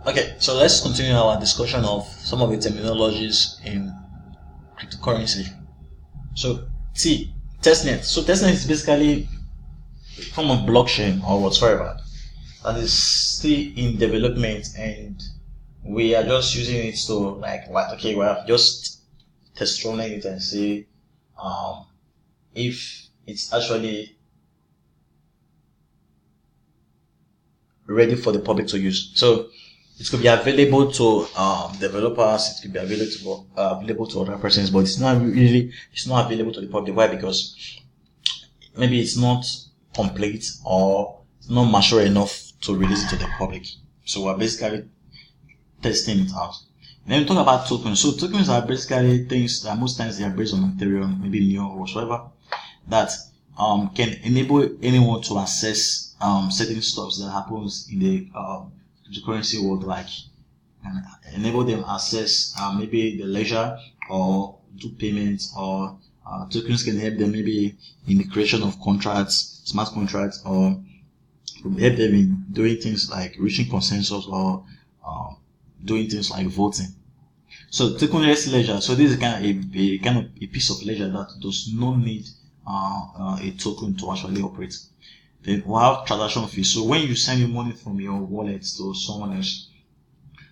Okay, so let's continue our discussion of some of the terminologies in cryptocurrency. So testnet. So testnet is basically a form of blockchain or whatsoever that is still in development, and we are just using it to okay, we have just test running it and see if it's actually ready for the public to use. So it could be available to developers, it could be available to other persons, but it's not available to the public. Why? Because maybe it's not complete or it's not mature enough to release it to the public. So we're basically testing it out. Then we talk about tokens. So tokens are basically things that most times they are based on Ethereum, maybe Neo or whatsoever, that can enable anyone to access certain stuff that happens in the cryptocurrency world, like and enable them access maybe the ledger or do payments, or tokens can help them maybe in the creation of contracts, smart contracts, or help them in doing things like reaching consensus or doing things like voting. So tokenless ledger. So this is kind of a piece of ledger that does not need a token to actually operate. Then we have transaction fee. So when you send your money from your wallet to someone else,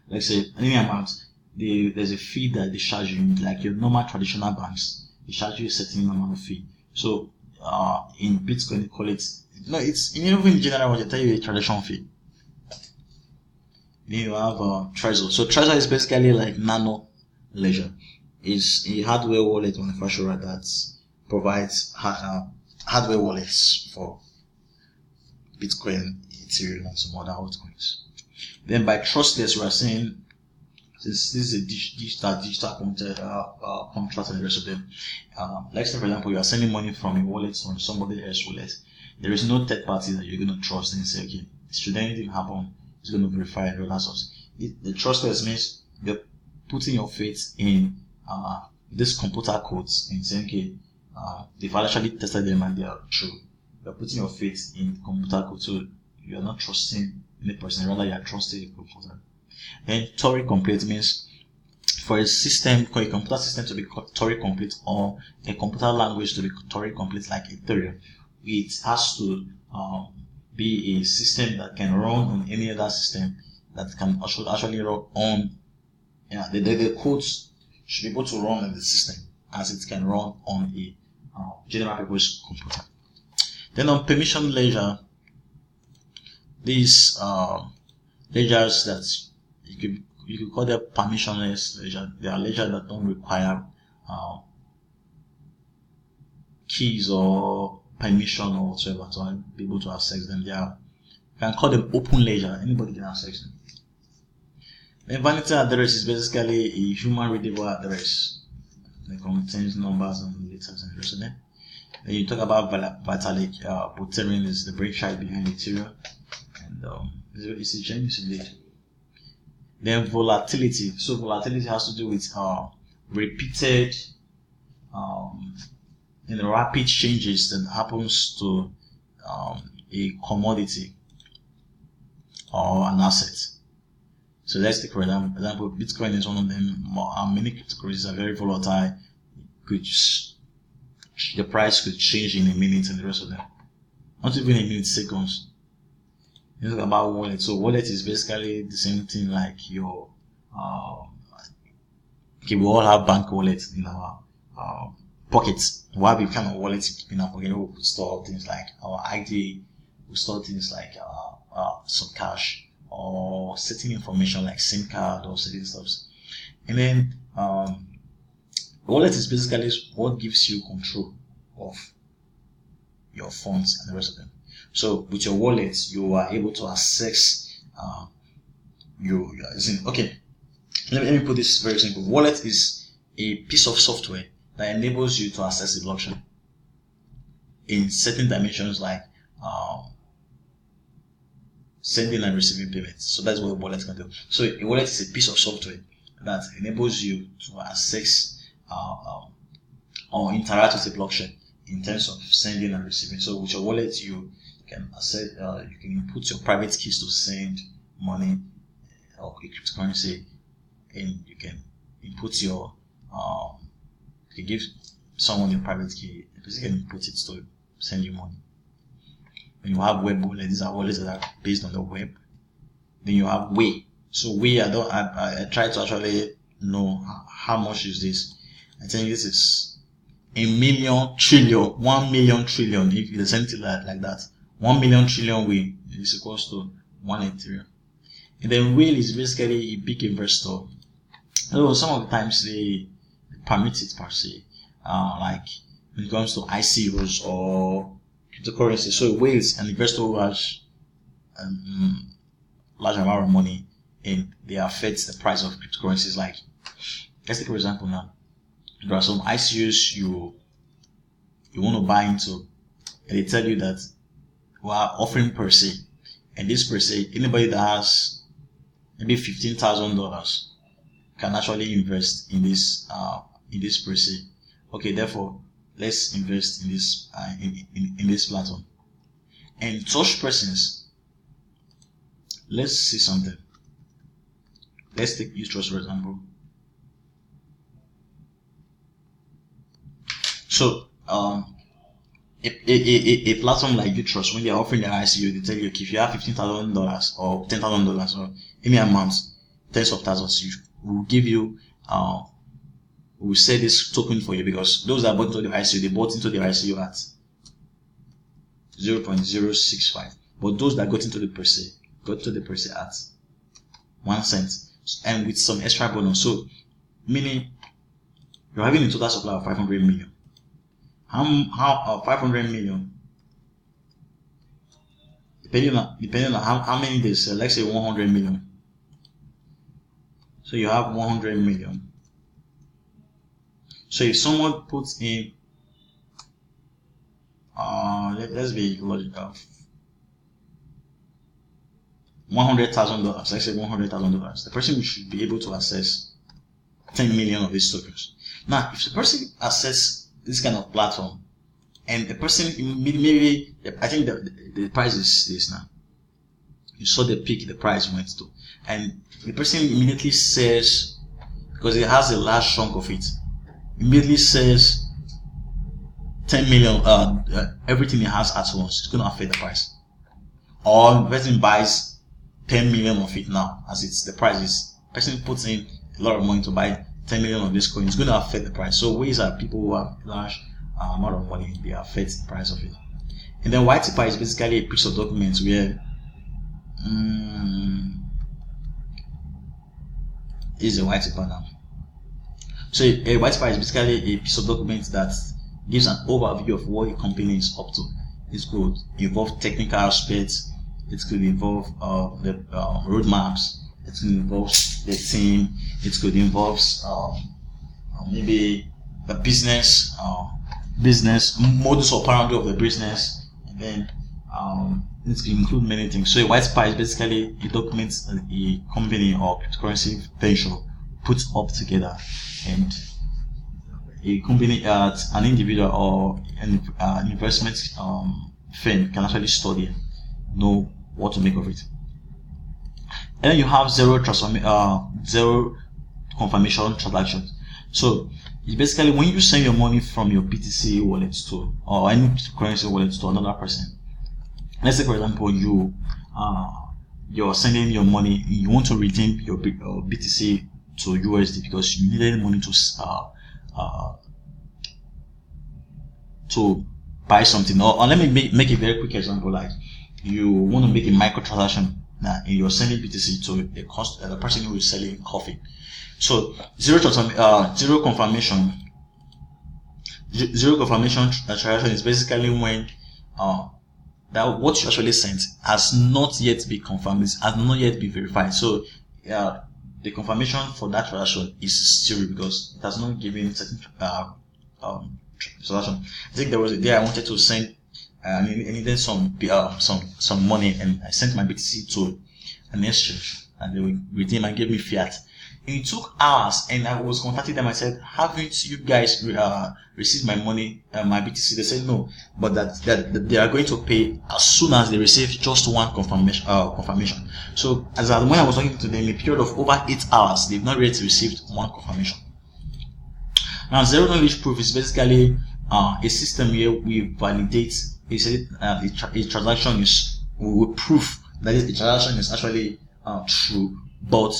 let's say any amount, there's a fee that they charge you, like your normal traditional banks. They charge you a certain amount of fee. So in Bitcoin they call it, it's even in general when they tell you a transaction fee. Then you have Trezor. So Trezor is basically like nano ledger. It's a hardware wallet manufacturer that provides hardware wallets for Bitcoin, Ethereum, and some other altcoins. Then by Trustless, we are saying this is a digital contract and the rest of them. Like say for example, you are sending money from a wallet on somebody else's wallet. There is no third party that you're going to trust and say, okay, should anything happen, it's going to verify and all that stuff. The Trustless means you're putting your faith in these computer codes and saying, okay, they've actually tested them and they are true. You're putting your faith in computer code, so you're not trusting any person, rather you're trusting the computer. Then Turing complete means for a computer system to be Turing complete, or a computer language to be Turing complete like Ethereum, it has to be a system that can run on any other system, that can actually run on the codes should be able to run on the system as it can run on a general purpose computer. Then on permission ledger, these ledgers that you could call them permissionless ledger. They are ledgers that don't require keys or permission or whatever to be able to access them. You can call them open ledger. Anybody can access them. Then vanity address is basically a human readable address that contains numbers and letters and the rest of them. Then you talk about Vitalik. Buterin is the brainchild behind Ethereum, and it's a genius indeed. Then volatility. So volatility has to do with repeated rapid changes that happens to a commodity or an asset. So let's take for example, Bitcoin is one of them. Many cryptocurrencies are very volatile. The price could change in a minute and the rest of them. Not even a minute, seconds. You talk about wallet. So wallet is basically the same thing like your okay, we all have bank wallets in our pockets. We have a kind of wallet in our pocket. We could store things like our ID, we store things like some cash or certain information like SIM card or certain stuff. And then wallet is basically what gives you control of your funds and the rest of them. So with your wallet, you are able to access okay. Let me put this very simple. Wallet is a piece of software that enables you to access the blockchain in certain dimensions, like sending and receiving payments. So that's what a wallet can do. So a wallet is a piece of software that enables you to access or interact with the blockchain in terms of sending and receiving. So with your wallet, you can access, you can input your private keys to send money or a cryptocurrency, and you can input your you can give someone your private key, the person can input it to send you money. When you have web wallets, these are wallets that are based on the web. Then you have Way. So Way, I try to actually know how much is this. I think this is 1 million trillion. If you send it like that, 1 million trillion Way is equals to 1 Ethereum. And then Whale is basically a big investor. So some of the times they permit it per se, like when it comes to ICOs or cryptocurrency. So Whale is an investor who has large amount of money, and they affect the price of cryptocurrencies. Like, let's take for example now, there are some ICOs you want to buy into, and they tell you that we are offering per se, and this per se, anybody that has maybe $15,000 can actually invest in this per se. Okay, therefore let's invest in this in this platform. And such persons, let's see something. Let's take Trust for example. So a platform like Trust, when they are offering their ICO, they tell you, okay, if you have $15,000 or $10,000 or any amount, tens of thousands, will give you we'll sell this token for you, because those that bought into the ICO, they bought into the ICO at 0.065, but those that got into the per se at 1 cent, and with some extra bonus. So meaning you're having a total supply of 500 million. How 500 million, depending on how many they sell, let's say 100 million. So you have 100 million. So if someone puts in, let's be logical, $100,000, let's say $100,000, the person should be able to access 10 million of these tokens. Now, if the person access this kind of platform, and the person maybe, I think the price is this now. You saw the peak the price went to, and the person immediately says, because it has a large chunk of it, immediately says 10 million, everything it has at once, it's going to affect the price. Or the person buys 10 million of it now, as it's the price is, person puts in a lot of money to buy 10 million of this coin, it's going to affect the price. So ways are people who have large amount of money, they affect the price of it. And then Whitepaper is basically a piece of document where is a Whitepaper now. So a Whitepaper is basically a piece of document that gives an overview of what a company is up to. It could involve technical aspects, it could involve the roadmaps, it could involve the team, it could involve maybe the business modus operandi of the business, and then it can include many things. So a Whitepaper is basically a document a company or cryptocurrency venture puts up together, and a company, an individual or an investment firm can actually study and know what to make of it. And then you have zero confirmation transactions. So it's basically when you send your money from your BTC wallet to, or any currency wallet to another person. Let's say for example you're sending your money, you want to redeem your BTC to USD because you needed money to buy something. Or let me make a very quick example. Like you want to make a micro transaction and you're sending BTC to a person who is selling coffee. So zero confirmation transaction is basically when that what you actually sent has not yet been confirmed, has not yet been verified. So the confirmation for that transaction is still because it has not given certain transaction. I think there was a day I wanted to send I needed some money, and I sent my BTC to an exchange and they would redeem and give me fiat. It took hours, and I was contacting them. I said, "Haven't you guys received my money, my BTC?" They said no, but that they are going to pay as soon as they receive just one confirmation. So as when I was talking to them, in a period of over 8 hours, they've not yet received one confirmation. Now, zero knowledge proof is basically a system where we validate a transaction is we prove that the transaction is actually true, but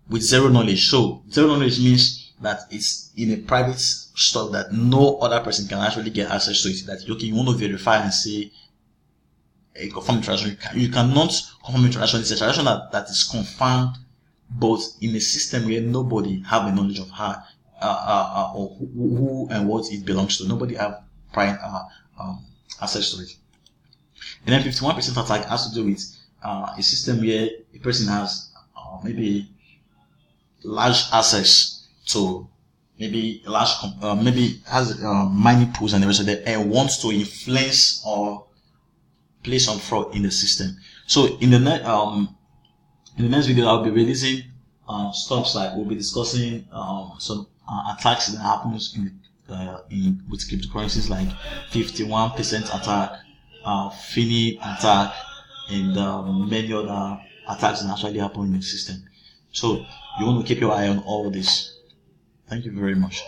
with zero knowledge. So zero knowledge means that it's in a private stock that no other person can actually get access to it. That okay, you want to verify and say a confirmed transaction. You cannot confirm a transaction. It's a transaction that is confirmed, but in a system where nobody have the knowledge of how or who and what it belongs to. Nobody have prime access to it. And then 51% attack has to do with a system where a person has maybe large access to maybe maybe has mining pools and the rest of that, and wants to influence or play some fraud in the system. So in the next video, I'll be releasing stuff like we'll be discussing some attacks that happens with cryptocurrencies, like 51% attack, Fini attack, and many other attacks that actually happen in the system. So you want to keep your eye on all this. Thank you very much.